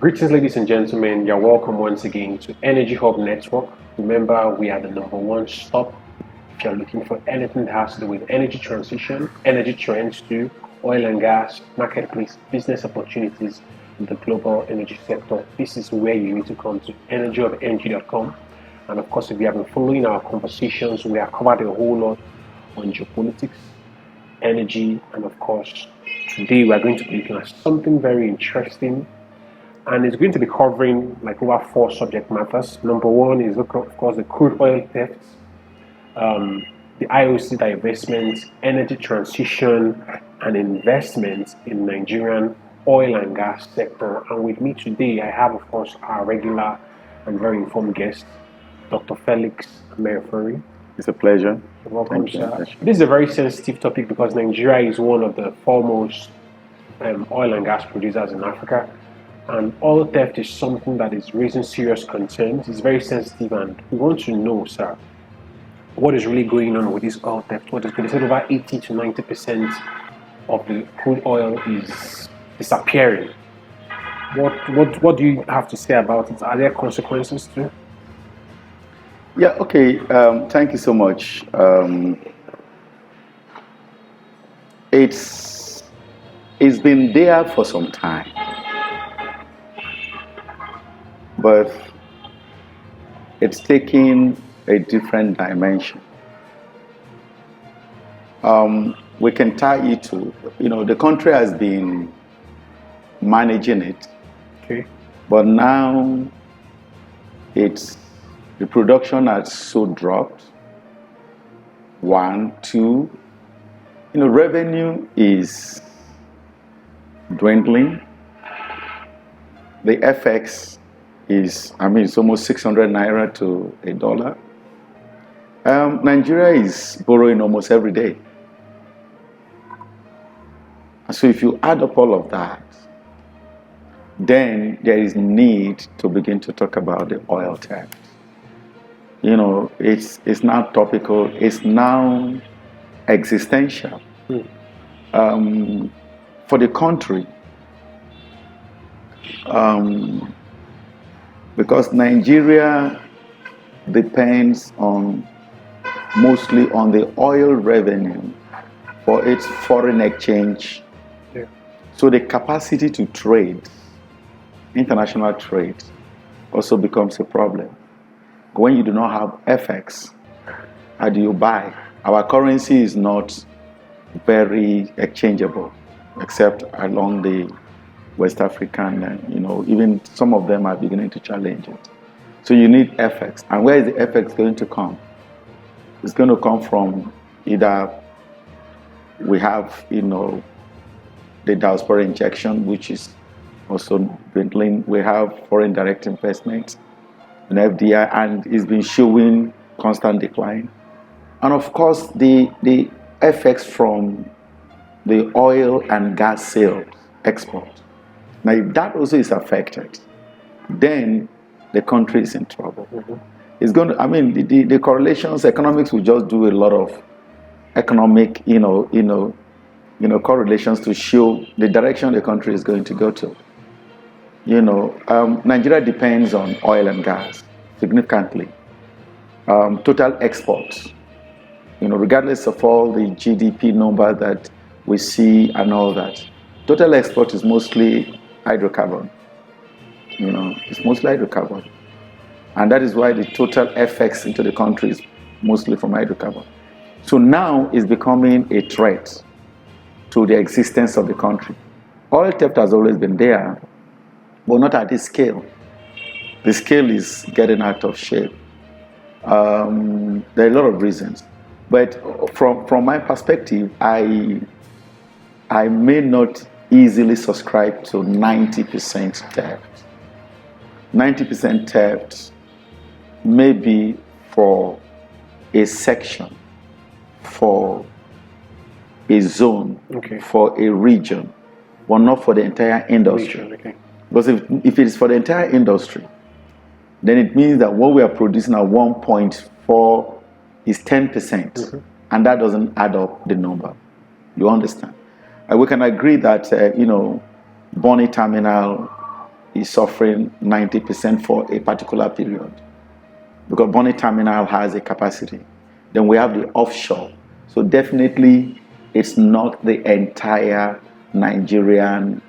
Greetings, ladies and gentlemen. You're welcome once again to Energy Hub Network. Remember, we are the number one stop if you're looking for anything that has to do with energy transition, energy trends too, oil and gas, marketplace, business opportunities in the global energy sector. This is where you need to come to energyofenergy.com. And of course, if you have been following our conversations, we have covered a whole lot on geopolitics, energy, and of course, today we are going to be looking at something very interesting, and it's going to be covering like over four subject matters. Number one is, of course, the crude oil theft, the IOC divestment, energy transition, and investment in Nigerian oil and gas sector. And with me today, I have, of course, our regular and very informed guest, Dr. Felix Merifuri. It's a pleasure. You're welcome, sir. This is a very sensitive topic because Nigeria is one of the foremost oil and gas producers in Africa. And oil theft is something that is raising serious concerns. It's very sensitive, and we want to know, sir, what is really going on with this oil theft? What is going to say over 80 to 90% of the crude oil is disappearing. What do you have to say about it? Are there consequences too? Yeah, okay. Thank you so much. It's been there for some time, but it's taking a different dimension. We can tie it to, the country has been managing it, Okay. but now the production has so dropped. One, two, revenue is dwindling. The FX is, it's almost 600 naira to a dollar. Nigeria is borrowing almost every day. So if you add up all of that, then there is need to begin to talk about the oil theft. It's now topical, it's now existential. For the country, because Nigeria depends mostly on the oil revenue for its foreign exchange. Yeah. So the capacity to trade, international trade, also becomes a problem. When you do not have FX, how do you buy? Our currency is not very exchangeable, except along the West African, even some of them are beginning to challenge it. So you need FX. And where is the FX going to come? It's going to come from either we have, the diaspora injection, which is also dwindling. We have foreign direct investment in FDI, and it's been showing constant decline. And of course, the effects from the oil and gas sales export. Now, if that also is affected, then the country is in trouble. Mm-hmm. It's going to, the correlations, economics will just do a lot of economic, correlations to show the direction the country is going to go to. Nigeria depends on oil and gas significantly. Total exports, regardless of all the GDP number that we see and all that, total export is mostly hydrocarbon. It's mostly hydrocarbon. And that is why the total FX into the country is mostly from hydrocarbon. So now it's becoming a threat to the existence of the country. Oil theft has always been there, but not at this scale. The scale is getting out of shape. There are a lot of reasons. But from my perspective, I may not easily subscribe to 90% theft. 90% theft may be for a section, for a zone, Okay. for a region, but not for the entire industry. Okay. Because if it is for the entire industry, then it means that what we are producing at 1.4 is 10%, and that doesn't add up the number. You understand? We can agree that, Bonny Terminal is suffering 90% for a particular period because Bonny Terminal has a capacity. Then we have the offshore. So definitely it's not the entire Nigerian.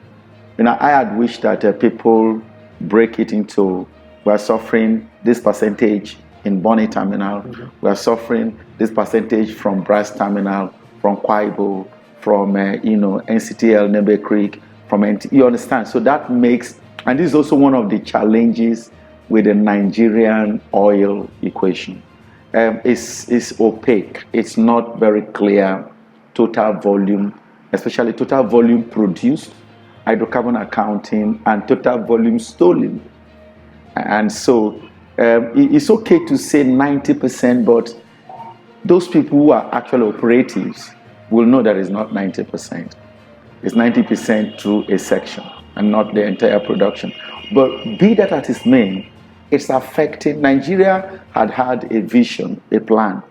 I had wished that people break it into, we are suffering this percentage in Bonny Terminal, we are suffering this percentage from Brass Terminal, from Kwaibo, from NCTL, Nebe Creek, from you understand? So that makes, and this is also one of the challenges with the Nigerian oil equation. It's opaque. It's not very clear total volume, especially total volume produced, hydrocarbon accounting, and total volume stolen. And so it's okay to say 90%, but those people who are actual operatives will know that it's not 90%. It's 90% through a section and not the entire production. But be that as it may, it's affecting. Nigeria had a vision, a plan,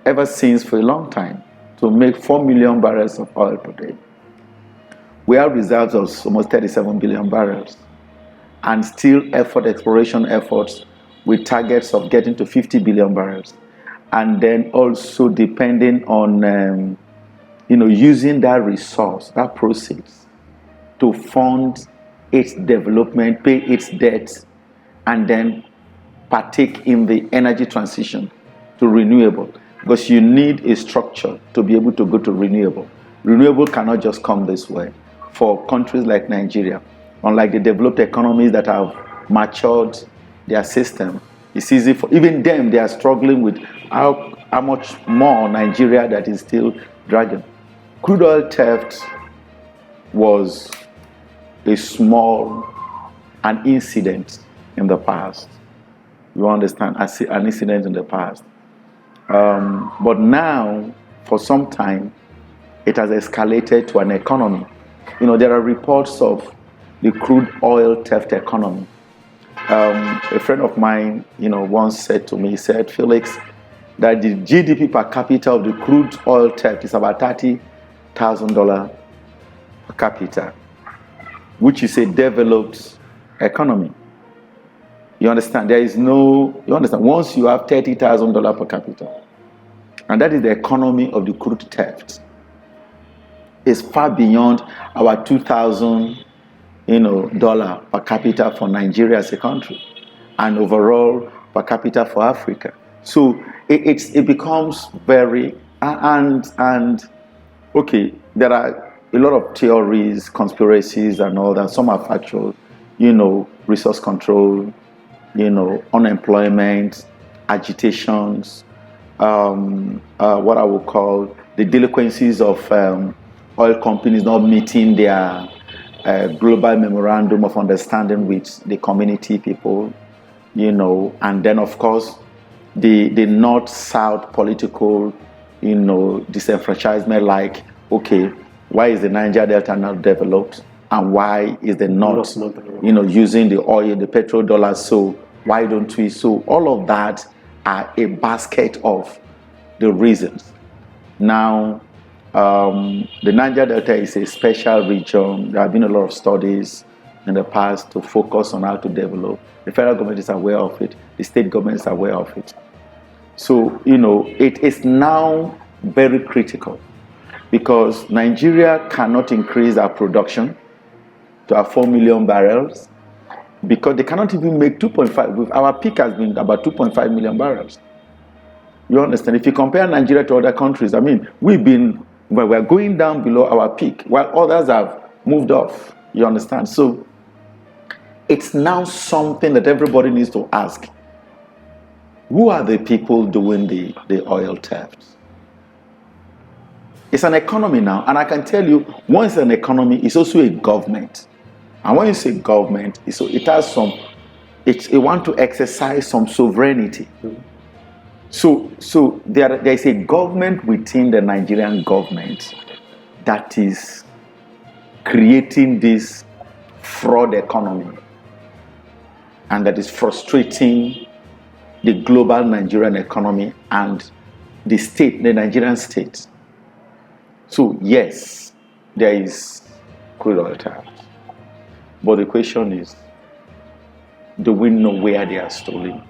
ever since for a long time, to make 4 million barrels of oil per day. We have reserves of almost 37 billion barrels, and still exploration efforts with targets of getting to 50 billion barrels. And then also depending on using that resource, that proceeds, to fund its development, pay its debts, and then partake in the energy transition to renewable. Because you need a structure to be able to go to renewable. Renewable cannot just come this way. For countries like Nigeria, unlike the developed economies that have matured their system, it's easy for even them. They are struggling with how much more Nigeria that is still dragging. Crude oil theft was a small an incident in the past. You understand? An incident in the past. But now, for some time, it has escalated to an economy. There are reports of the crude oil theft economy. A friend of mine, once said to me, he said, Felix, that the GDP per capita of the crude oil theft is about $30,000 per capita, which is a developed economy. You understand? You understand? Once you have $30,000 per capita, and that is the economy of the crude theft, it's far beyond our $2,000 dollar per capita for Nigeria as a country, and overall per capita for Africa. So it becomes very and okay. There are a lot of theories, conspiracies, and all that. Some are factual, resource control, unemployment, agitations, what I would call the delinquencies of oil companies not meeting their global memorandum of understanding with the community people, and then of course the north-south political, disenfranchisement, like, okay, why is the Niger Delta not developed? And why is the North, using the oil, the petrodollars? So why don't we? So all of that are a basket of the reasons. Now, the Niger Delta is a special region. There have been a lot of studies in the past to focus on how to develop. The federal government is aware of it. The state government is aware of it. So, it is now very critical because Nigeria cannot increase our production to our 4 million barrels because they cannot even make 2.5. Our peak has been about 2.5 million barrels. You understand? If you compare Nigeria to other countries, we're going down below our peak while others have moved off. You understand? So it's now something that everybody needs to ask. Who are the people doing the oil theft? It's an economy now, and I can tell you, once an economy, it's also a government. And when you say government, it has it want to exercise some sovereignty. So there is a government within the Nigerian government that is creating this fraud economy, and that is frustrating the global Nigerian economy and the Nigerian state. So yes, there is crude oil theft. But the question is, Do we know where they are stolen?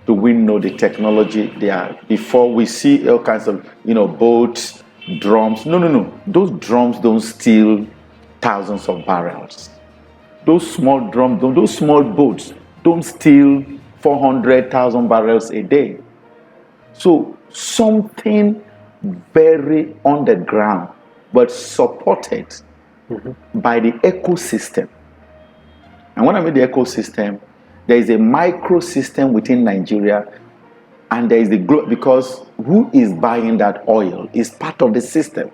Do we know the technology they are? Before we see all kinds of, boats, drums. No. Those drums don't steal thousands of barrels. Those small drums, those small boats don't steal 400,000 barrels a day. So something very underground, but supported by the ecosystem. And when I mean the ecosystem, there is a microsystem within Nigeria, and there is the because who is buying that oil is part of the system.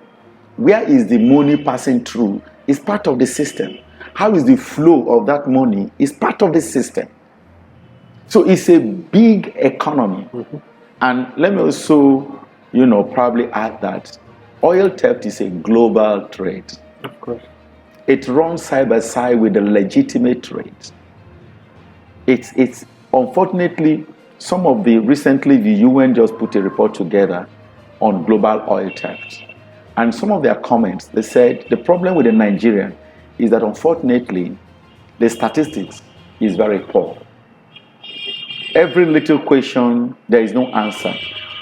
Where is the money passing through is part of the system. How is the flow of that money is part of the system. So it's a big economy. And let me also, probably add that oil theft is a global trade. Of course. It runs side by side with the legitimate trade. It's unfortunately, some of recently the UN just put a report together on global oil theft. And some of their comments, they said the problem with the Nigerian is that unfortunately, the statistics is very poor. Every little question, there is no answer.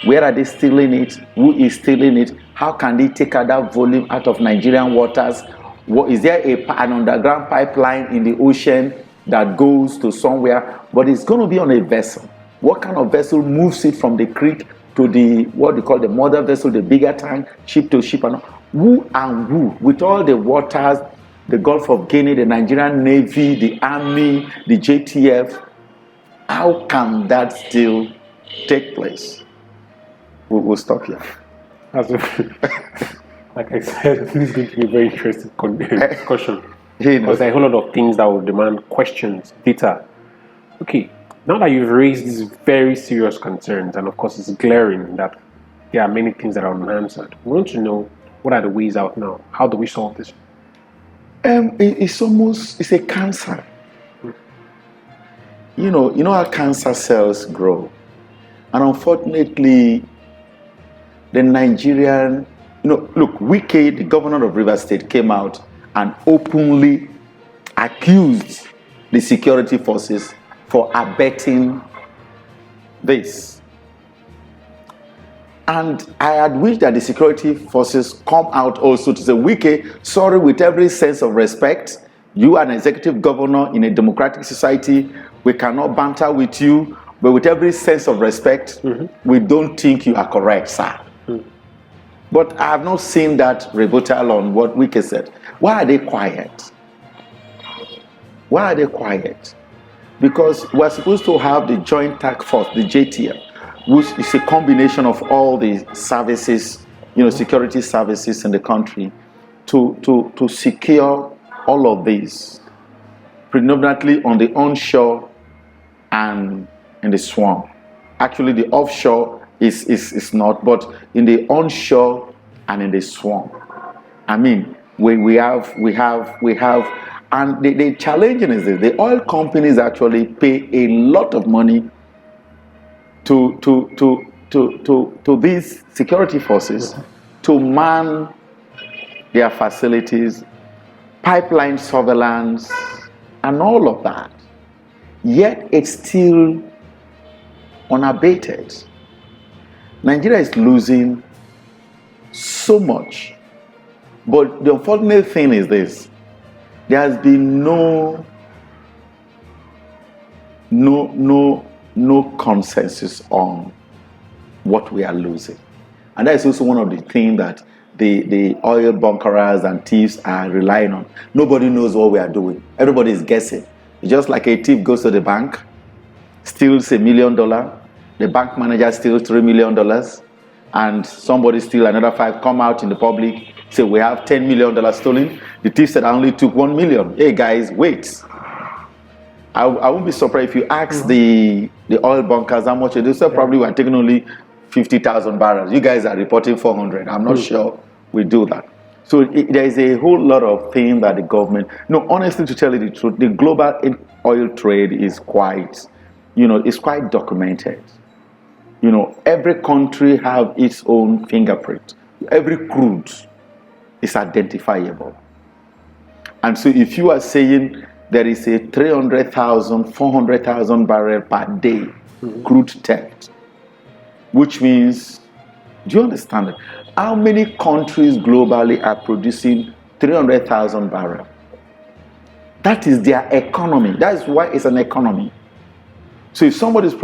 Where are they stealing it? Who is stealing it? How can they take out that volume out of Nigerian waters? Is there an underground pipeline in the ocean that goes to somewhere? But it's going to be on a vessel. What kind of vessel moves it from the creek to the, what they call the mother vessel, the bigger tank, ship to ship? And who, with all the waters, the Gulf of Guinea, the Nigerian Navy, the Army, the JTF, how can that still take place? We'll stop here. Like I said, this is going to be a very interesting discussion. Because there are a whole lot of things that will demand questions, data. Okay, now that you've raised these very serious concerns, and of course it's glaring that there are many things that are unanswered, we want to know what are the ways out now? How do we solve this? It's a cancer. You know how cancer cells grow. And unfortunately, the Nigerian, look, Wike, the governor of Rivers State, came out and openly accused the security forces for abetting this. And I had wished that the security forces come out also to say, Wike, sorry, with every sense of respect, you are an executive governor in a democratic society. We cannot banter with you, but with every sense of respect, we don't think you are correct, sir. But I have not seen that rebuttal on what Wike said. Why are they quiet? Why are they quiet? Because we're supposed to have the Joint Task Force, the JTF, which is a combination of all the services, security services in the country, to secure all of these, predominantly on the onshore and in the swamp. Actually, the offshore is not, but in the onshore and in the swamp. I mean, we have, and the challenge is this: the oil companies actually pay a lot of money to these security forces to man their facilities, pipeline surveillance, and all of that. Yet it's still unabated. Nigeria is losing so much. But the unfortunate thing is this: there has been no consensus on what we are losing. And that is also one of the things that the oil bunkerers and thieves are relying on. Nobody knows what we are doing. Everybody is guessing. It's just like a thief goes to the bank, steals $1 million, the bank manager steals $3 million, and somebody steals another 5, come out in the public, say we have $10 million stolen. The thief said I only took $1 million. Hey guys, wait. I won't be surprised if you ask the oil bunkers how much they say probably we're taking only 50,000 barrels. You guys are reporting 400. I'm not sure we do that. So there is a whole lot of things that the government, honestly, to tell you the truth, the global oil trade is quite, it's quite documented. Every country have its own fingerprint. Every crude is identifiable. And so if you are saying there is a 300,000, 400,000 barrel per day crude theft, which means, do you understand it? How many countries globally are producing 300,000 barrels? That is their economy. That is why it's an economy. So if somebody is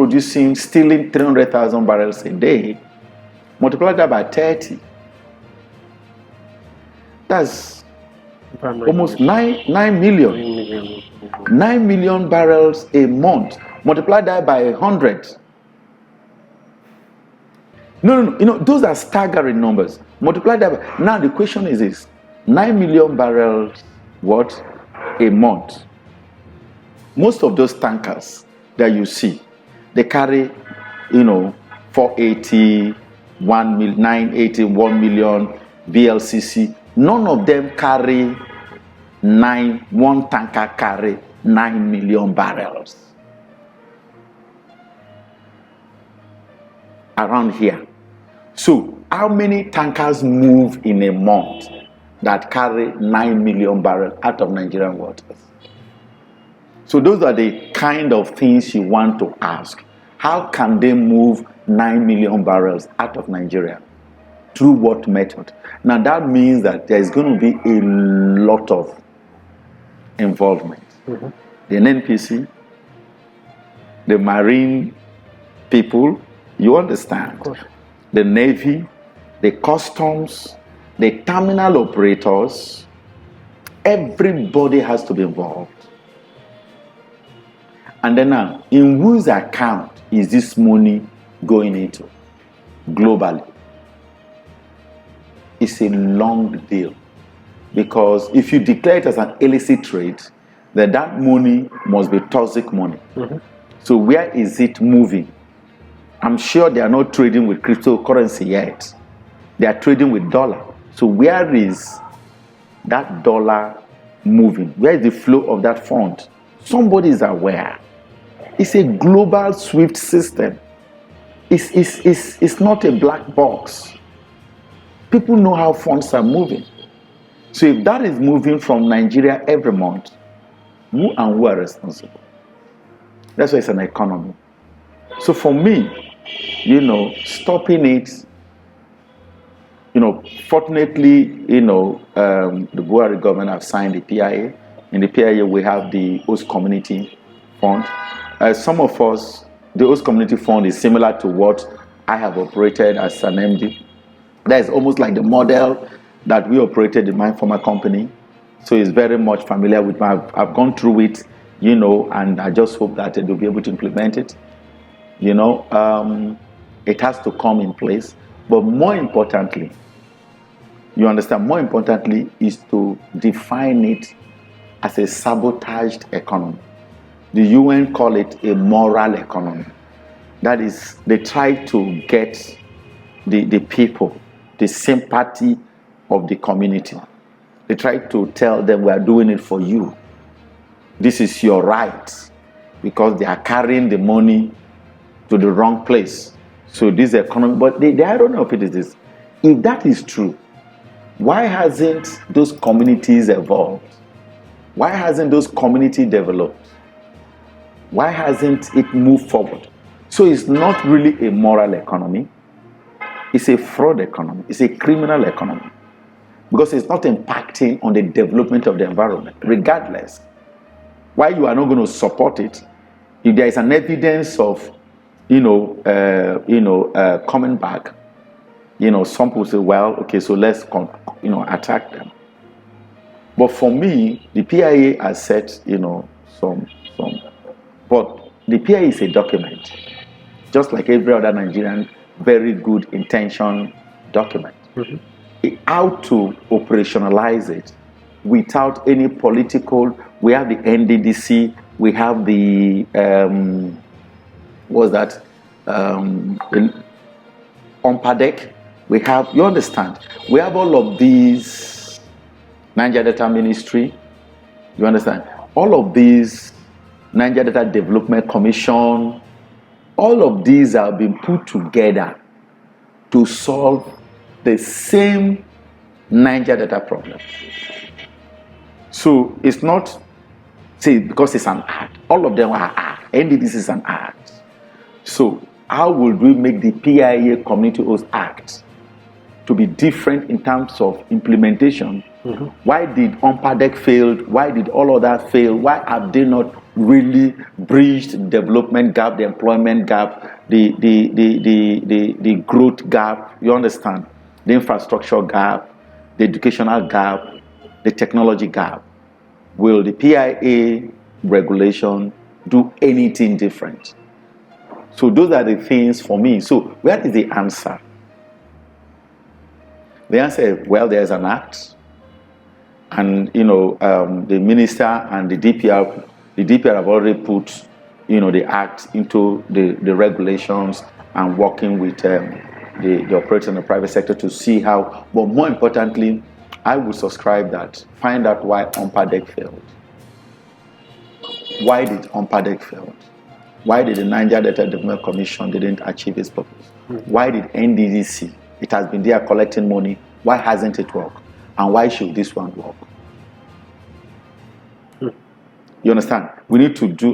stealing 300,000 barrels a day, multiply that by 30. That's almost 9 million. 9 million barrels a month. Multiply that by 100. No. Those are staggering numbers. Multiply that by, now the question is this: 9 million barrels, what? A month. Most of those tankers that you see, they carry, 480, 980, 1 million VLCC. None of them carry one tanker carry 9 million barrels around here. So how many tankers move in a month that carry 9 million barrels out of Nigerian waters? So those are the kind of things you want to ask. How can they move 9 million barrels out of Nigeria? Through what method? Now that means that there is going to be a lot of involvement. The NNPC, the marine people, you understand, the Navy, the customs, the terminal operators, everybody has to be involved. And then now, in whose account is this money going into globally? It's a long deal. Because if you declare it as an illicit trade, then that money must be toxic money. So where is it moving? I'm sure they are not trading with cryptocurrency yet. They are trading with dollar. So where is that dollar moving? Where is the flow of that fund? Somebody is aware. It's a global SWIFT system. It's not a black box. People know how funds are moving. So if that is moving from Nigeria every month, who are responsible? That's why it's an economy. So for me, stopping it, fortunately, the Buhari government have signed the PIA. In the PIA, we have the host community fund. Some of us, the host community fund is similar to what I have operated as an MD. That is almost like the model that we operated in my former company. So it's very much familiar with I've gone through it, and I just hope that they'll be able to implement it. It has to come in place. But more importantly, is to define it as a sabotaged economy. The UN call it a moral economy. That is, they try to get the people, the sympathy of the community. They try to tell them, we are doing it for you. This is your right, because they are carrying the money to the wrong place. So this economy, but the irony of it is this: if that is true, why hasn't those communities evolved? Why hasn't those communities developed? Why hasn't it moved forward? So it's not really a moral economy. It's a fraud economy. It's a criminal economy. Because it's not impacting on the development of the environment, regardless. Why you are not going to support it? If there is an evidence of, coming back, some people say, well, okay, so let's, attack them. But for me, the PIA has set, some. But the PIA is a document, just like every other Nigerian very good intention document. How to operationalize it without any political. We have the NDDC, we have the UNPADEC, we have, you understand, we have all of these, Niger Data Ministry, you understand, all of these, Niger Data Development Commission, all of these have been put together to solve the same Niger data problem. So it's not say because it's an act. All of them are act. NDDC is an act. So how would we make the PIA Community Host Act to be different in terms of implementation? Why did UNPADEC fail? Why did all of that fail? Why have they not really bridged the development gap, the employment gap, the growth gap? You understand? The infrastructure gap, the educational gap, the technology gap. Will the PIA regulation do anything different? So those are the things for me. So where is the answer? The answer is, well, there's an act. And, the minister and the DPR have already put, the act into the regulations and working with the operators in the private sector to see how, but more importantly, I would subscribe that, find out why UNPADEC failed. Why did UNPADEC fail? Why did the Niger Delta Development Commission didn't achieve its purpose? Why did NDDC, it has been there collecting money, why hasn't it worked? And why should this one work? You understand? We need to do,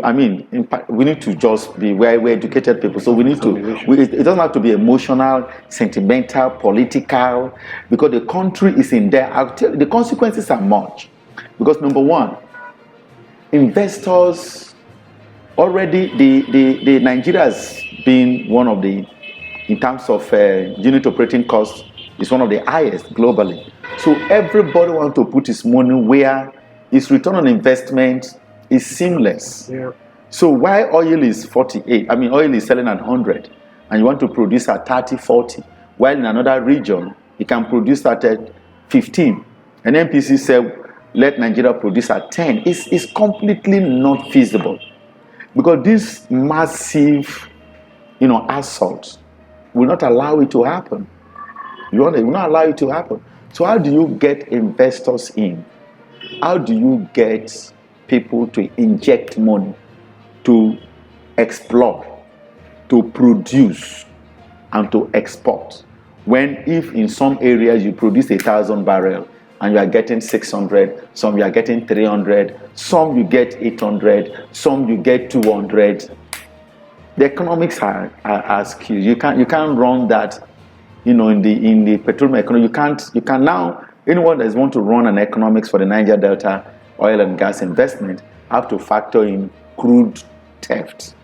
we need to just be we're educated people. So we need to, it doesn't have to be emotional, sentimental, political, because the country is in there. I'll tell you, the consequences are much. Because number one, investors, already the Nigeria has been one of the, in terms of unit operating costs, is one of the highest globally. So everybody wants to put his money where his return on investment is seamless. Yeah. So why oil is 48, oil is selling at 100, and you want to produce at 30, 40, while in another region, you can produce at 15. And NPC said, let Nigeria produce at 10. It's completely not feasible. Because this massive, assault will not allow it to happen. It will not allow it to happen. So how do you get investors in? How do you get people to inject money, to explore, to produce, and to export? When if in some areas you produce 1,000 barrels and you are getting 600, some you are getting 300, some you get 800, some you get 200. The economics are skewed. You can't run that, in the petroleum economy. You can now, anyone that want to run an economics for the Niger Delta oil and gas investment have to factor in crude theft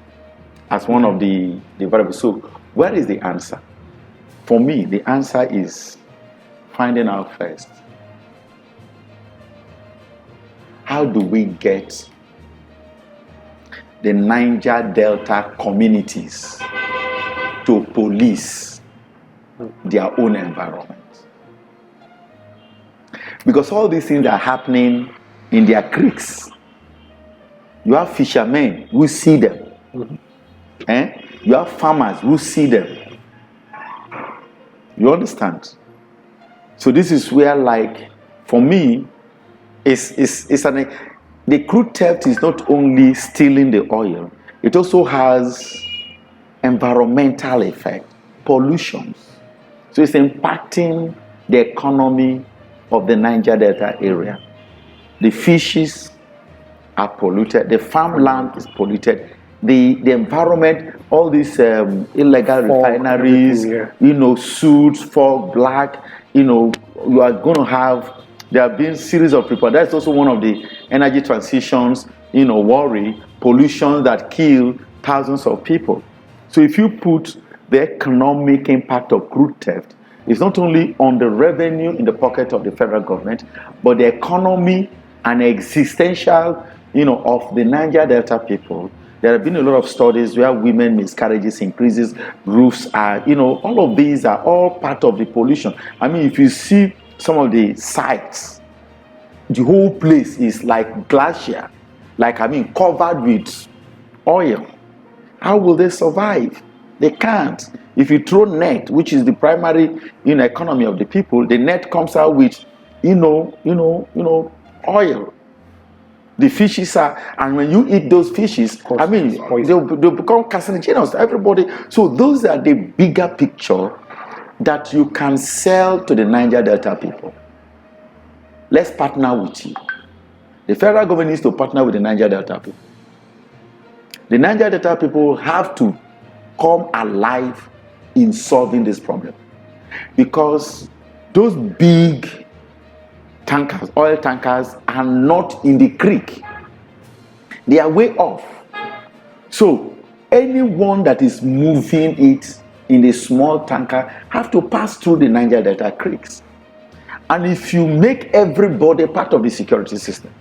as one of the variables. So where is the answer? For me, the answer is finding out first, how do we get the Niger Delta communities to police their own environment? Because all these things are happening in their creeks. You have fishermen who see them. You have farmers who see them. You understand? So this is where, for me, the crude theft is not only stealing the oil, it also has environmental effect, pollutions. So it's impacting the economy of the Niger Delta area. The fishes are polluted, the farmland is polluted, the environment, all these illegal refineries, soot, fog, black, you are going to have, there have been series of reports. That's also one of the energy transitions, worry, pollution that kill thousands of people. So if you put the economic impact of crude theft, it's not only on the revenue in the pocket of the federal government, but the economy and existential, of the Niger Delta people. There have been a lot of studies where women miscarriages increases, roofs are, all of these are all part of the pollution. If you see some of the sites, the whole place is like glacier, covered with oil. How will they survive? They can't. If you throw net, which is the primary economy of the people, the net comes out with oil. The fishes are, and when you eat those fishes, they'll become carcinogenous. Everybody. So those are the bigger picture that you can sell to the Niger Delta people. Let's partner with you. The federal government needs to partner with the Niger Delta people. The Niger Delta people have to come alive in solving this problem, because those big tankers, oil tankers, are not in the creek. They are way off. So anyone that is moving it in a small tanker have to pass through the Niger Delta creeks. And if you make everybody part of the security system,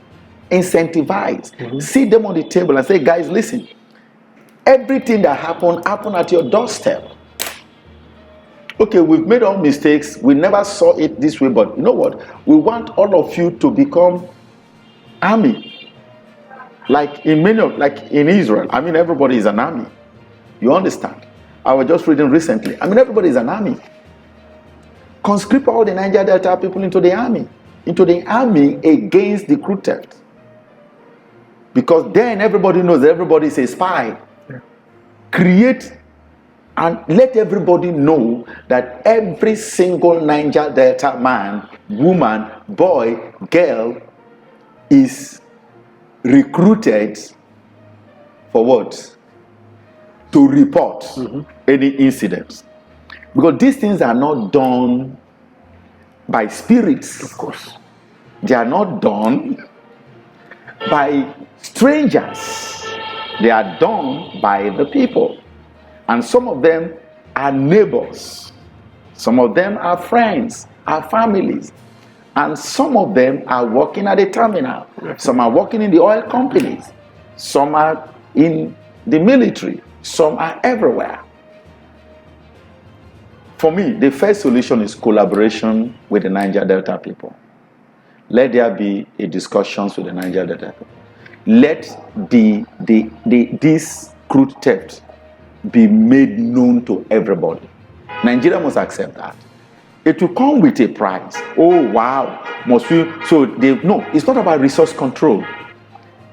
incentivize, sit them on the table and say, guys, listen, everything that happened at your doorstep. Okay, we've made all mistakes. We never saw it this way, but you know what? We want all of you to become army. Like in Israel, everybody is an army. You understand? I was just reading recently. Everybody is an army. Conscript all the Niger Delta people into the army against the Crude theft. Because then everybody knows that everybody is a spy. Yeah. Create and let everybody know that every single Niger Delta man, woman, boy, girl is recruited for what? To report any incidents. Because these things are not done by spirits. Of course. They are not done by strangers. They are done by the people. And some of them are neighbors. Some of them are friends, are families. And some of them are working at a terminal. Some are working in the oil companies. Some are in the military. Some are everywhere. For me, the first solution is collaboration with the Niger Delta people. Let there be a discussions with the Niger Delta people. Let this crude theft be made known to everybody. Nigeria must accept that. It will come with a price. Oh wow, must we? So it's not about resource control.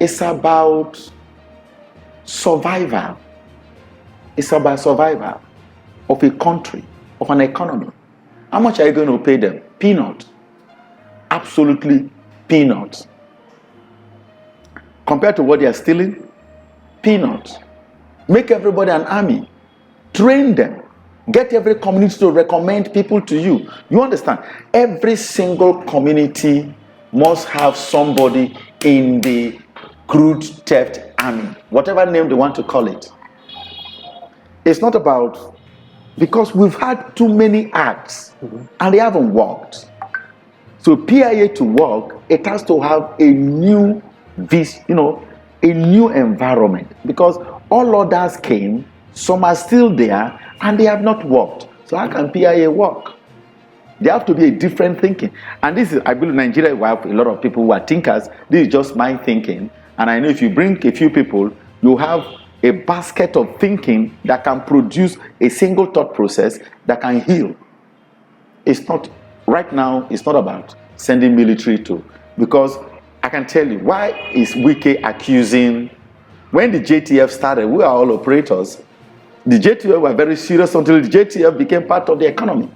It's about survival. It's about survival of a country, of an economy. How much are you going to pay them? Peanut. Absolutely peanut. Compared to what they are stealing, peanut. Make everybody an army. Train them. Get every community to recommend people to you. You understand? Every single community must have somebody in the crude theft army, whatever name they want to call it. It's not about, because we've had too many acts and they haven't worked. So PIA to work, it has to have a new environment, because all others came, some are still there, and they have not worked. So how can PIA work? There have to be a different thinking. And this is, I believe Nigeria will have a lot of people who are thinkers. This is just my thinking. And I know if you bring a few people, you have a basket of thinking that can produce a single thought process that can heal. It's not, right now, it's not about sending military to, because I can tell you, why is Wike accusing, when the JTF started, we are all operators. The JTF were very serious until the JTF became part of the economy.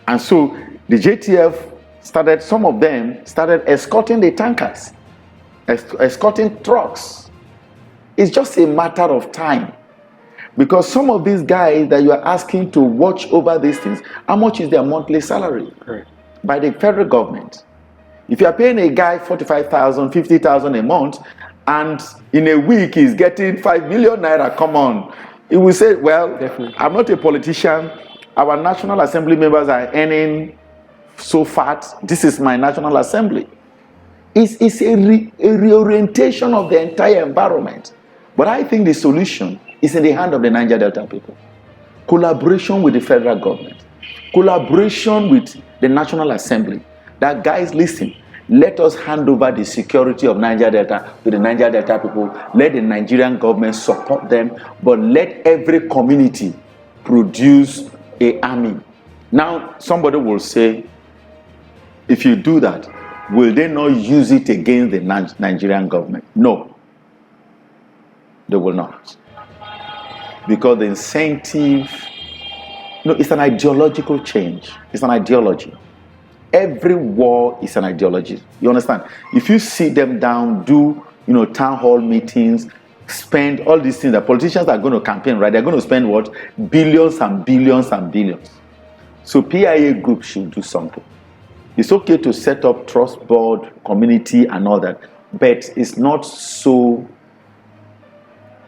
And so the JTF started, some of them started escorting the tankers, escorting trucks. It's just a matter of time. Because some of these guys that you are asking to watch over these things, how much is their monthly salary? Correct. By the federal government? If you are paying a guy 45,000, 50,000 a month, and in a week he's getting 5 million naira, come on. He will say, well, definitely, I'm not a politician. Our National Assembly members are earning so fat. This is my National Assembly. It's a reorientation of the entire environment. But I think the solution is in the hand of the Niger Delta people. Collaboration with the federal government. Collaboration with the National Assembly. That, guys, listen, let us hand over the security of Niger Delta to the Niger Delta people. Let the Nigerian government support them, but let every community produce an army. Now, somebody will say, if you do that, will they not use it against the Nigerian government? No, they will not. Because the incentive, it's an ideological change. It's an ideology. Every war is an ideology. You understand? If you sit them down, do town hall meetings, spend all these things that politicians are going to campaign, right? They're going to spend what? Billions and billions and billions. So PIA group should do something. It's okay to set up trust board, community and all that, but it's not so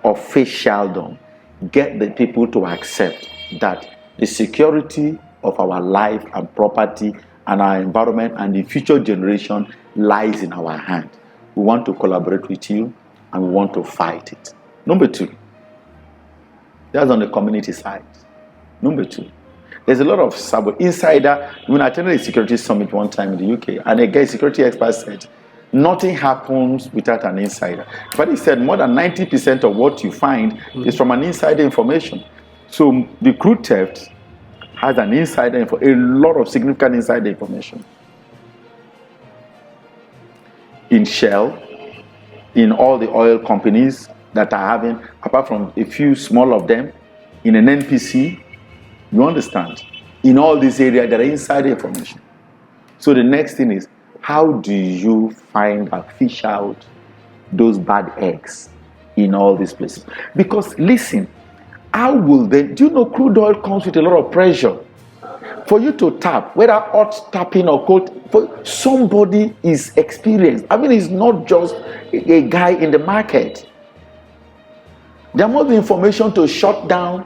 officialdom. Get the people to accept that the security of our life and property and our environment and the future generation lies in our hand. We want to collaborate with you and we want to fight it. Number two, that's on the community side. Number two, there's a lot of insider. When I attended a security summit one time in the UK, and a security expert said, nothing happens without an insider. But he said more than 90% of what you find is from an insider information. So the crude theft has an insider info, a lot of significant insider information. In Shell, in all the oil companies that are having, apart from a few small of them, in an NPC, you understand? In all these areas, there are insider information. So the next thing is, how do you find and fish out those bad eggs in all these places? Because listen, how will they, do you know crude oil comes with a lot of pressure? For you to tap, whether hot tapping or cold, for somebody is experienced. I mean, it's not just a guy in the market. There must be information to shut down,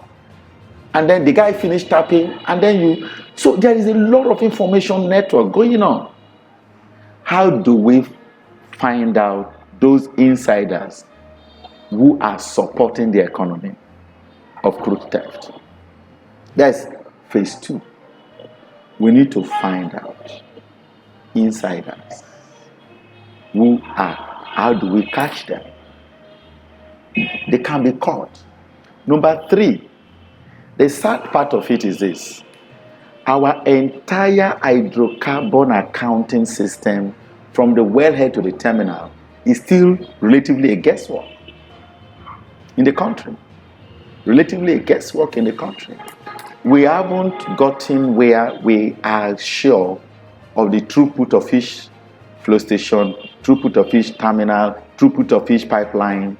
and then the guy finished tapping, and then you. So there is a lot of information network going on. How do we find out those insiders who are supporting the economy of crude theft? That's phase two. We need to find out insiders who are. How do we catch them? They can be caught. Number three, the sad part of it is this. Our entire hydrocarbon accounting system from the wellhead to the terminal is still relatively a guesswork in the country. Relatively a guesswork in the country. We haven't gotten where we are sure of the throughput of each flow station, throughput of each terminal, throughput of each pipeline.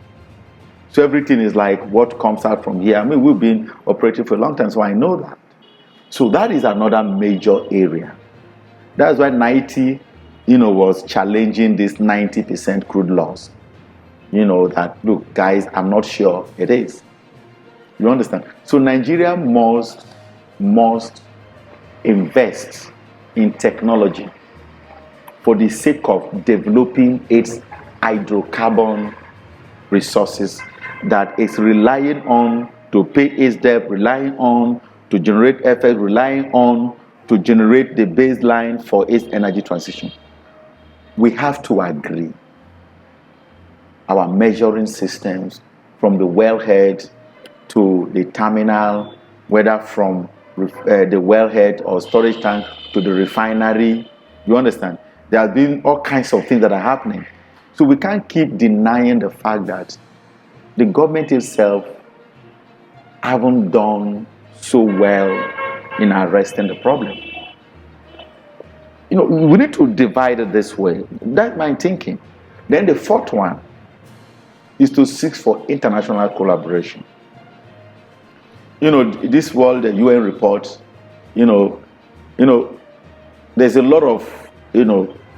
So everything is like what comes out from here. I mean, we've been operating for a long time, so I know that. So that is another major area. That's why 90, was challenging this 90% crude loss. That, look, guys, I'm not sure it is. You understand? So Nigeria must invest in technology for the sake of developing its hydrocarbon resources that it's relying on to pay its debt, relying on to generate effect, relying on to generate the baseline for its energy transition. We have to agree. Our measuring systems from the wellhead to the terminal, whether from the wellhead or storage tank to the refinery, you understand? There have been all kinds of things that are happening. So we can't keep denying the fact that the government itself haven't done so well in arresting the problem. We need to divide it this way. That's my thinking. Then the fourth one is to seek for international collaboration. This world, the UN report, there's a lot of,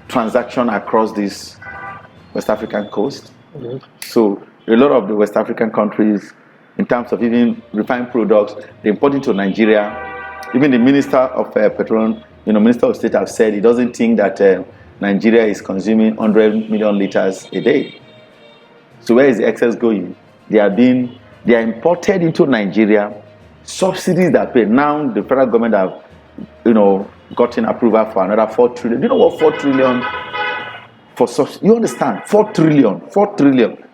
transaction across this West African coast. Mm-hmm. So a lot of the West African countries, in terms of even refined products, they're importing to Nigeria. Even the Minister of Petroleum, Minister of State have said he doesn't think that Nigeria is consuming 100 million liters a day. So where is the excess going? They are imported into Nigeria, subsidies that pay. Now the federal government have, gotten approval for another 4 trillion. You know what 4 trillion for subsidy? You understand? 4 trillion.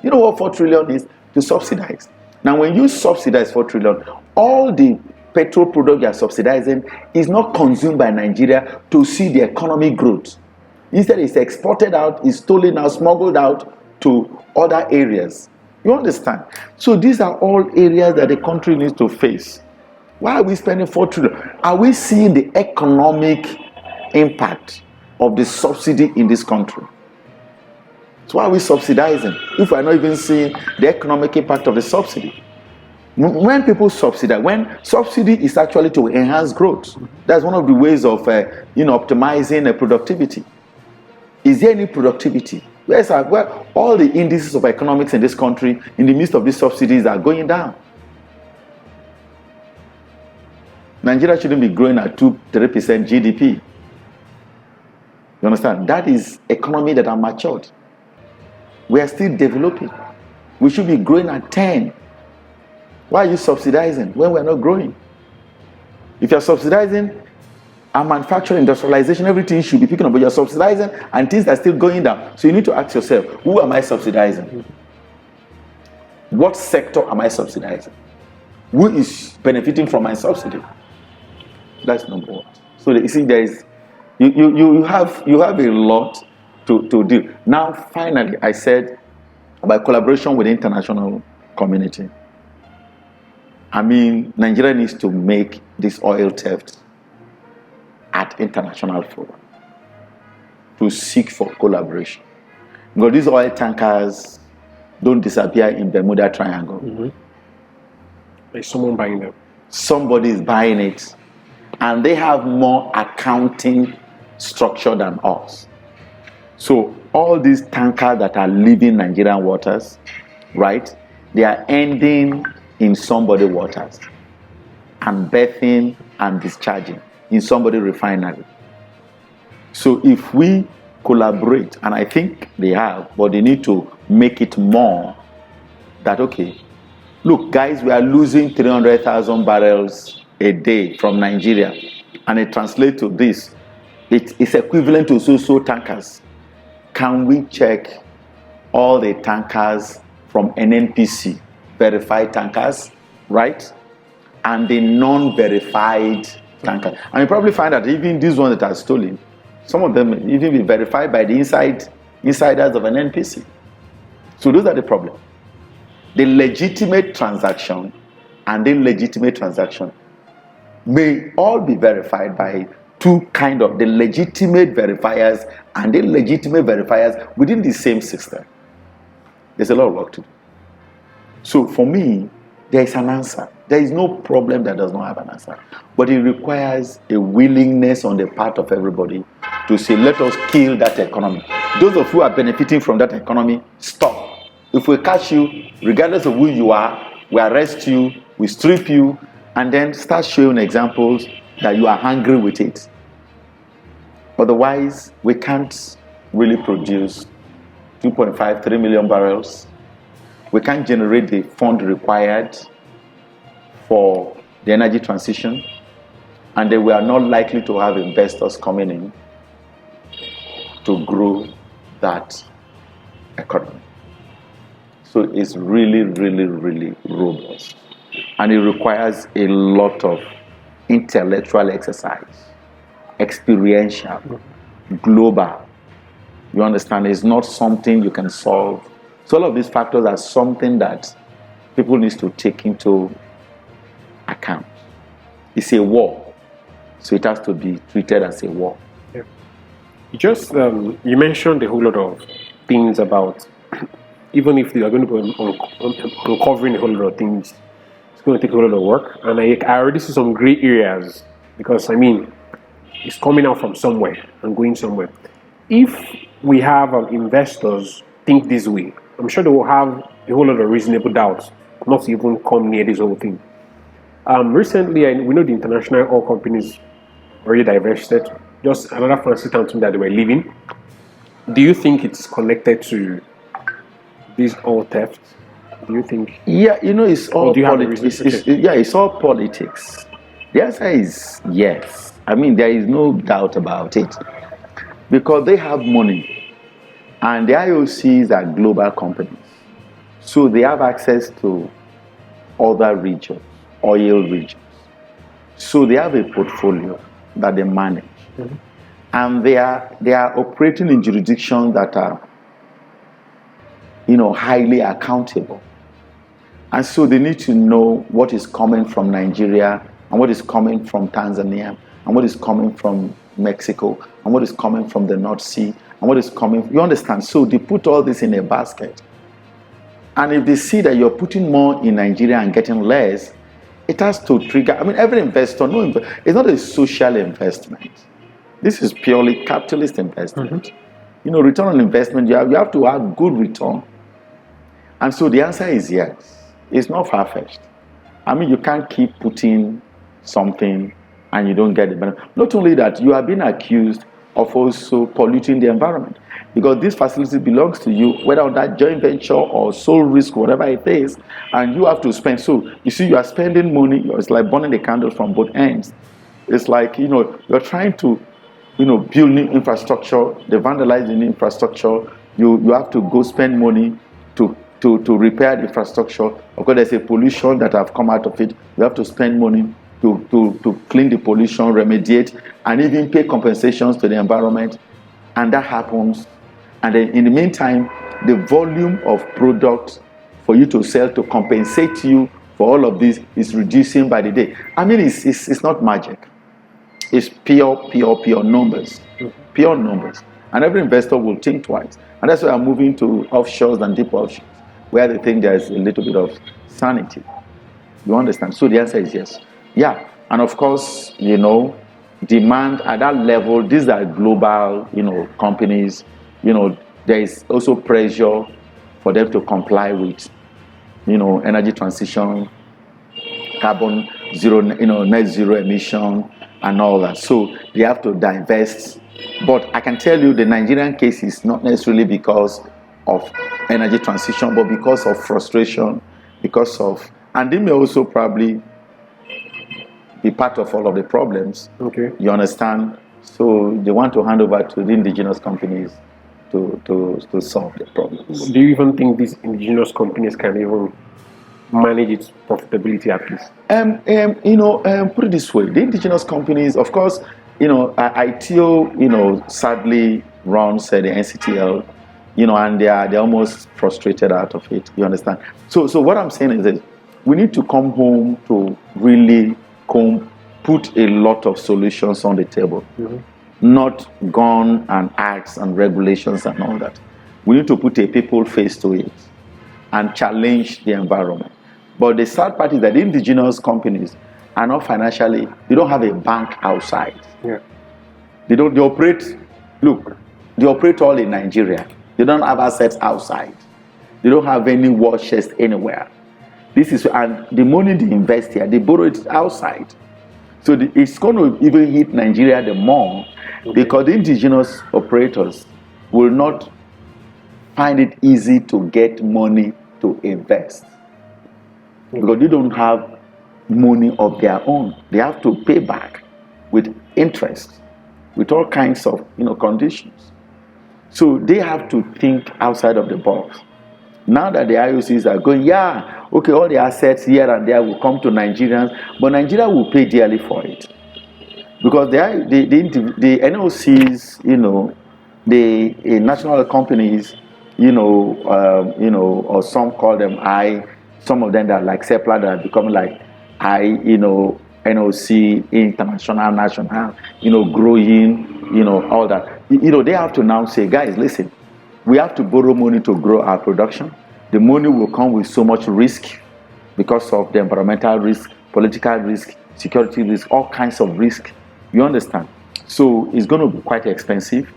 You know what 4 trillion is? To subsidize. Now when you subsidize 4 trillion, all the petrol product you are subsidizing is not consumed by Nigeria to see the economic growth. Instead, it's exported out, it's stolen out, smuggled out to other areas. You understand? So these are all areas that the country needs to face. Why are we spending 4 trillion? Are we seeing the economic impact of the subsidy in this country. So why are we subsidizing if we're not even seeing the economic impact of the subsidy? When people subsidize, when subsidy is actually to enhance growth, that's one of the ways of optimizing productivity. Is there any productivity? Where all the indices of economics in this country, in the midst of these subsidies, are going down? Nigeria shouldn't be growing at 2-3% GDP. You understand? That is economy that are matured. We are still developing. We should be growing at 10. Why are you subsidizing when we're not growing? If you're subsidizing our manufacturing, industrialization, everything should be picking up, but you're subsidizing and things are still going down. So you need to ask yourself, who am I subsidizing? What sector am I subsidizing? Who is benefiting from my subsidy? That's number one. So you see, there is you have a lot to do. Now, finally, I said about collaboration with the international community. I mean, Nigeria needs to make this oil theft at international forum to seek for collaboration. Because these oil tankers don't disappear in Bermuda Triangle. There's someone buying them. Somebody is buying it, and they have more accounting structure than us. So all these tankers that are leaving Nigerian waters, right, they are ending in somebody's waters and berthing and discharging in somebody's refinery. So if we collaborate, and I think they have, but they need to make it more that, okay, look, guys, we are losing 300,000 barrels a day from Nigeria, and it translates to this. It's equivalent to so tankers. Can we check all the tankers from NNPC, verified tankers, right? And the non-verified tankers. And you probably find that even these ones that are stolen, some of them even be verified by the insiders of an NNPC. So those are the problem. The legitimate transaction and the illegitimate transaction may all be verified by two kind of the legitimate verifiers and the illegitimate verifiers within the same system. There's a lot of work to do. So for me, there is an answer. There is no problem that does not have an answer. But it requires a willingness on the part of everybody to say, let us kill that economy. Those of you who are benefiting from that economy, stop. If we catch you, regardless of who you are, we arrest you, we strip you, and then start showing examples that you are hungry with it. Otherwise, we can't really produce 2.5, 3 million barrels. We can't generate the fund required for the energy transition, and then we are not likely to have investors coming in to grow that economy. So it's really, really, really robust, and it requires a lot of intellectual exercise, experiential, global. You understand? It's not something you can solve. So all of these factors are something that people need to take into account. It's a war, so it has to be treated as a war. Yeah. You mentioned a whole lot of things about, even if they are going to be uncovering a whole lot of things, it's going to take a whole lot of work. And I already see some gray areas, because I mean, it's coming out from somewhere and going somewhere. If we have investors think this way, I'm sure they will have a whole lot of reasonable doubts not to even come near this whole thing. Recently, we know the international oil companies already divested. Just another fancy term that they were leaving. Do you think it's connected to this oil theft? Do you think? Yeah, it's all politics. It's all politics. The answer is yes. I mean, there is no doubt about it, because they have money, and the IOCs are global companies, so they have access to other regions, oil regions. So they have a portfolio that they manage, and they are operating in jurisdictions that are, highly accountable, and so they need to know what is coming from Nigeria and what is coming from Tanzania and what is coming from Mexico, and what is coming from the North Sea, and what is coming, you understand? So they put all this in a basket. And if they see that you're putting more in Nigeria and getting less, it has to trigger, I mean, every investor, it's not a social investment. This is purely capitalist investment. Return on investment, you have to have good return. And so the answer is yes. It's not far-fetched. I mean, you can't keep putting something and you don't get the benefit. Not only that, you are being accused of also polluting the environment, because this facility belongs to you, whether on that joint venture or sole risk, whatever it is, and you have to spend. So you see, you are spending money. It's like burning the candle from both ends. It's like, you're trying to, build new infrastructure. They vandalize the new infrastructure. You have to go spend money to repair the infrastructure. Of course, there's a pollution that have come out of it. You have to spend money to clean the pollution, remediate, and even pay compensations to the environment. And that happens. And then in the meantime, the volume of product for you to sell to compensate you for all of this is reducing by the day. I mean, it's not magic. It's pure numbers. Pure numbers. And every investor will think twice. And that's why I'm moving to offshores and deep offshores, where they think there's a little bit of sanity. You understand? So the answer is yes. Yeah. And of course, demand at that level, these are global, companies, there is also pressure for them to comply with, energy transition, carbon zero, net zero emission and all that. So they have to divest. But I can tell you the Nigerian case is not necessarily because of energy transition, but because of frustration, and they may also probably be part of all of the problems. Okay. You understand? So they want to hand over to the indigenous companies to solve the problems. Do you even think these indigenous companies can even manage its profitability at least? Put it this way: the indigenous companies, of course, ITO, sadly runs the NCTL, and they're almost frustrated out of it. You understand? So what I'm saying is that we need to come home to really put a lot of solutions on the table, not gun and acts and regulations and all that. We need to put a people face to it and challenge the environment. But the sad part is that the indigenous companies are not financially, they don't have a bank outside. Yeah. They operate all in Nigeria. They don't have assets outside. They don't have any war chest anywhere. And the money they invest here, they borrow it outside. So it's going to even hit Nigeria the more, because the indigenous operators will not find it easy to get money to invest. Because they don't have money of their own. They have to pay back with interest, with all kinds of conditions. So they have to think outside of the box. Now that the IOCs are going, all the assets here and there will come to Nigerians, but Nigeria will pay dearly for it. Because the NOCs, the national companies, or some call them some of them that are like SEPLA that are becoming like NOC, international, national, growing, all that. They have to now say, guys, listen, we have to borrow money to grow our production. The money will come with so much risk because of the environmental risk, political risk, security risk, all kinds of risk. You understand? So it's going to be quite expensive,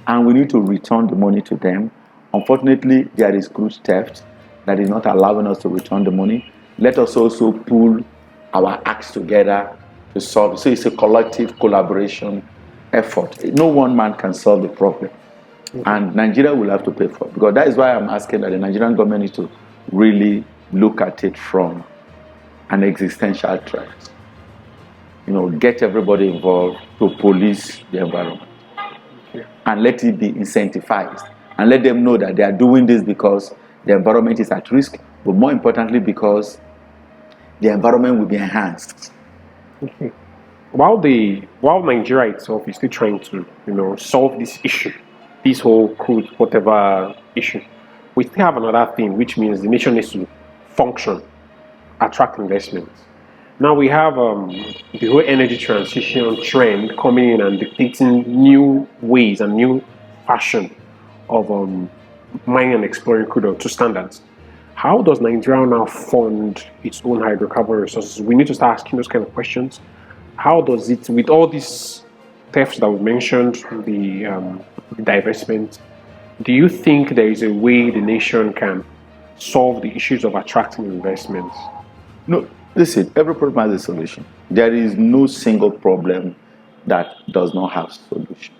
and we need to return the money to them. Unfortunately, there is crude theft that is not allowing us to return the money. Let us also pull our acts together to solve it. So it's a collective collaboration effort. No one man can solve the problem. And Nigeria will have to pay for it. Because that is why I'm asking that the Nigerian government needs to really look at it from an existential threat. Get everybody involved to police the environment. And let it be incentivized. And let them know that they are doing this because the environment is at risk, but more importantly because the environment will be enhanced. Okay. While Nigeria itself is still trying to, solve this issue, this whole crude whatever issue, we still have another thing, which means the nation needs to function, attract investments. Now we have the whole energy transition trend coming in and dictating new ways and new fashion of mining and exploring crude oil to standards. How does Nigeria now fund its own hydrocarbon resources? We need to start asking those kind of questions. How does it, with all these thefts that we mentioned, the divestment, do you think there is a way the nation can solve the issues of attracting investments? No, listen, every problem has a solution. There is no single problem that does not have solution,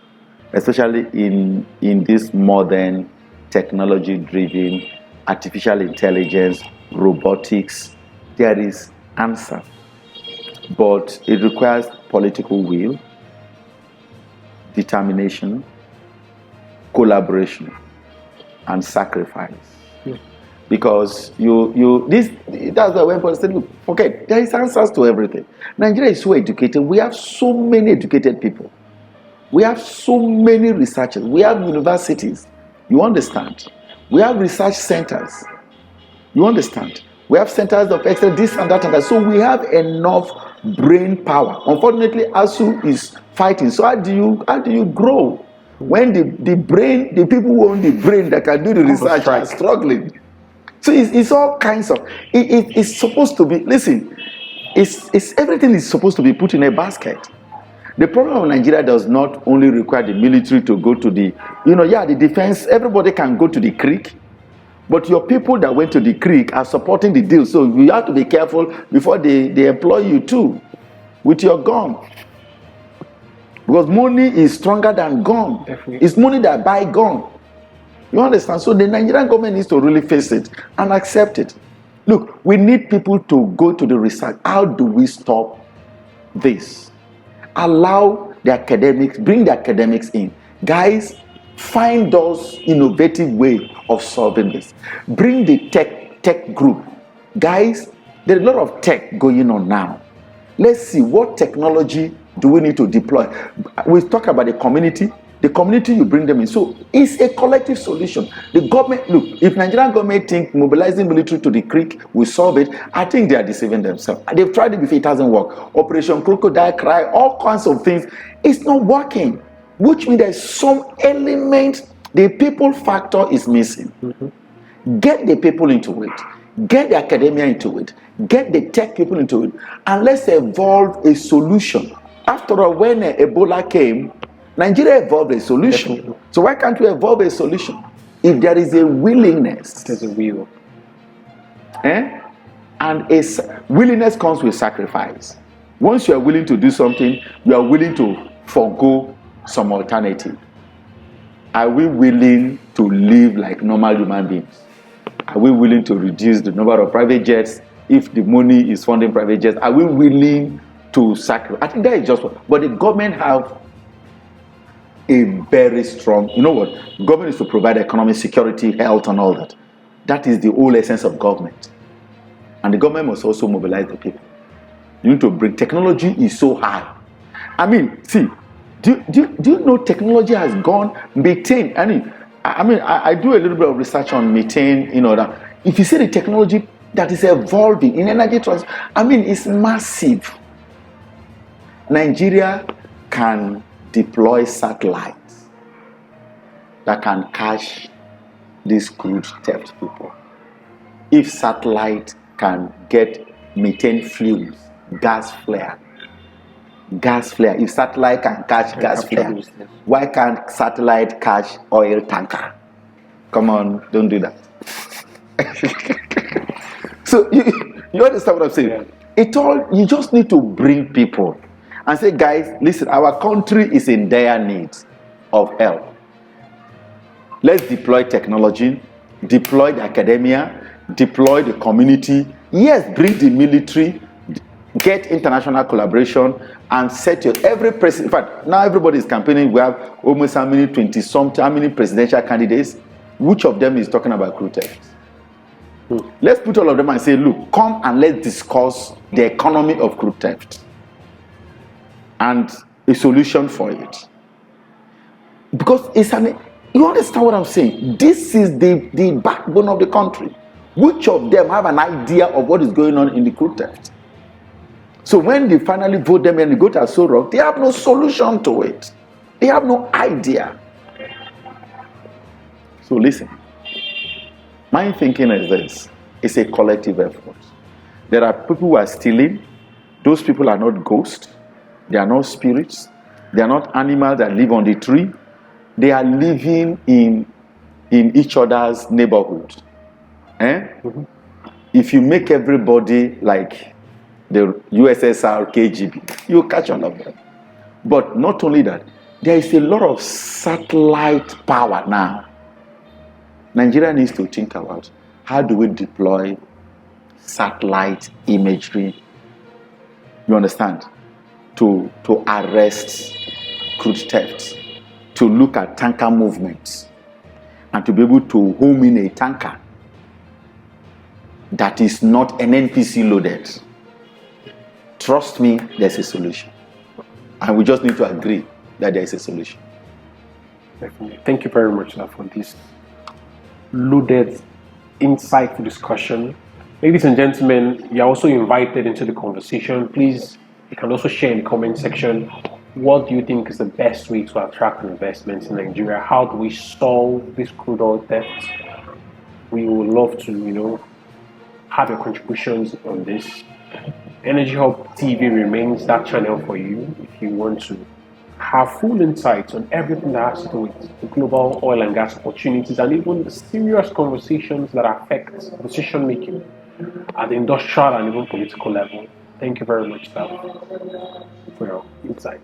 especially in this modern technology-driven artificial intelligence, robotics. There is answer, but it requires political will, determination, collaboration, and sacrifice. Yeah. Because that's why when people say, look, forget, there is answers to everything. Nigeria is so educated. We have so many educated people. We have so many researchers. We have universities. You understand? We have research centers. You understand? We have centers of excellence, this and that and that. So we have enough brain power. Unfortunately, ASU is fighting. So how do you grow when the people who own the brain that can do the research are struggling? So it's all kinds of. It's supposed to be. Listen, it's everything is supposed to be put in a basket. The problem of Nigeria does not only require the military to go to the, the defense. Everybody can go to the creek, but your people that went to the creek are supporting the deal. So you have to be careful before they employ you too, with your gun. Because money is stronger than gun. Definitely. It's money that buy gun. You understand? So the Nigerian government needs to really face it and accept it. Look, we need people to go to the research. How do we stop this? Allow the academics, bring the academics in. Guys, find those innovative way of solving this. Bring the tech group. Guys, there's a lot of tech going on now. Let's see what technology do we need to deploy. We talk about the community. The community, you bring them in. So it's a collective solution. The government, look, if Nigerian government think mobilizing military to the creek will solve it, I think they are deceiving themselves. They've tried it before, it hasn't worked. Operation Crocodile Cry, all kinds of things. It's not working, which means there's some element, the people factor is missing. Mm-hmm. Get the people into it. Get the academia into it. Get the tech people into it. And let's evolve a solution. After all, when Ebola came, Nigeria evolved a solution. Definitely. So why can't we evolve a solution? If there is a willingness. There's a will. And willingness comes with sacrifice. Once you are willing to do something, you are willing to forego some alternative. Are we willing to live like normal human beings? Are we willing to reduce the number of private jets if the money is funding private jets? Are we willing to sacrifice? I think that is just what. But the government have a very strong, government is to provide economic security, health, and all that. That is the whole essence of government. And the government must also mobilize the people. You need to bring, technology is so high. I mean, see, do you know technology has gone methane? I do a little bit of research on methane, that if you see the technology that is evolving in energy transition, it's massive. Nigeria can deploy satellites that can catch these crude theft people. If satellite can get methane fumes, gas flare. If satellite can catch gas flare, why can't satellite catch oil tanker? Come on, don't do that. So you understand what I'm saying? Yeah. You just need to bring people and say, guys, listen, our country is in dire need of help. Let's deploy technology, deploy the academia, deploy the community. Yes, bring the military, get international collaboration, and set every president. In fact, now everybody is campaigning. We have almost how many presidential candidates? Which of them is talking about crude theft? Let's put all of them and say, look, come and let's discuss the economy of crude theft and a solution for it. Because you understand what I'm saying? This is the backbone of the country. Which of them have an idea of what is going on in the crude theft? So when they finally vote them and they go to Aso Rock, they have no solution to it. They have no idea. So listen, my thinking is this. It's a collective effort. There are people who are stealing. Those people are not ghosts. They are not spirits. They are not animals that live on the tree. They are living in each other's neighborhood. Mm-hmm. If you make everybody like the USSR, KGB, you catch all of them. But not only that, there is a lot of satellite power now. Nigeria needs to think about how do we deploy satellite imagery, you understand, to arrest crude theft, to look at tanker movements, and to be able to home in a tanker that is not an NPC loaded. Trust me, there's a solution. And we just need to agree that there is a solution. Definitely. Thank you very much for this loaded, insightful discussion. Ladies and gentlemen, you're also invited into the conversation. Please, you can also share in the comment section, what do you think is the best way to attract investments in Nigeria? How do we solve this crude oil theft? We would love to, have your contributions on this. Energy Hub TV remains that channel for you if you want to have full insights on everything that has to do with the global oil and gas opportunities and even the serious conversations that affect decision making at the industrial and even political level. Thank you very much, sir, for your insight.